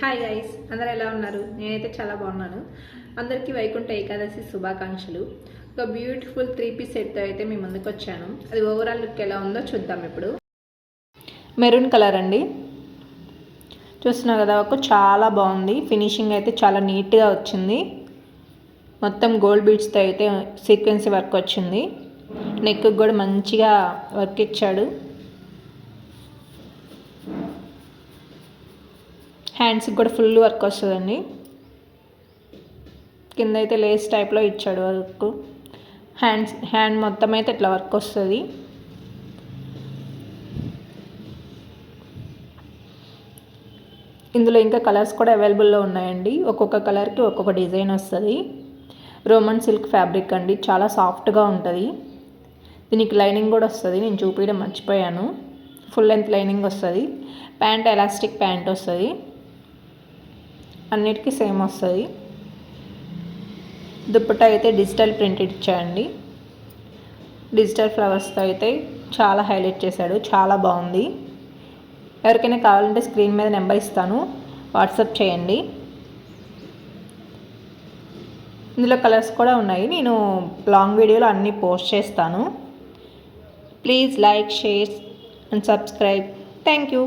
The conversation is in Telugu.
హాయ్ గైస్, అందరు ఎలా ఉన్నారు? నేనైతే చాలా బాగున్నాను. అందరికీ వైకుంఠ ఏకాదశి శుభాకాంక్షలు. ఒక బ్యూటిఫుల్ 3-పీస్ సెట్తో అయితే మీ ముందుకు వచ్చాను. అది ఓవరాల్ లుక్ ఎలా ఉందో చూద్దాం. ఇప్పుడు మెరూన్ కలర్ అండి, చూస్తున్నారు కదా, ఒక చాలా బాగుంది. ఫినిషింగ్ అయితే చాలా నీట్గా వచ్చింది. మొత్తం గోల్డ్ బీడ్స్తో అయితే సీక్వెన్సీ వర్క్ వచ్చింది. నెక్ కూడా మంచిగా వర్క్ ఇచ్చాడు. హ్యాండ్స్కి కూడా ఫుల్ వర్క్ వస్తుందండి. కింద అయితే లేస్ టైప్లో ఇచ్చాడు వర్క్. హ్యాండ్ మొత్తం అయితే ఇట్లా వర్క్ వస్తుంది. ఇందులో ఇంకా కలర్స్ కూడా అవైలబుల్లో ఉన్నాయండి. ఒక్కొక్క కలర్కి ఒక్కొక్క డిజైన్ వస్తుంది. రోమన్ సిల్క్ ఫ్యాబ్రిక్ అండి, చాలా సాఫ్ట్గా ఉంటుంది. దీనికి లైనింగ్ కూడా వస్తుంది, నేను చూపించడం మర్చిపోయాను. ఫుల్ లెంత్ లైనింగ్ వస్తుంది. ప్యాంట్ ఎలాస్టిక్ ప్యాంట్ వస్తుంది. అన్నిటికీ సేమ్ వస్తుంది. దుప్పట్టా అయితే డిజిటల్ ప్రింటెడ్ ఇచ్చాయండి. డిజిటల్ ఫ్లవర్స్తో అయితే చాలా హైలైట్ చేశాడు, చాలా బాగుంది. ఎవరికైనా కావాలంటే స్క్రీన్ మీద నెంబర్ ఇస్తాను, వాట్సాప్ చేయండి. ఇందులో కలర్స్ కూడా ఉన్నాయి. నేను లాంగ్ వీడియోలో అన్నీ పోస్ట్ చేస్తాను. Please like, share and subscribe. Thank you.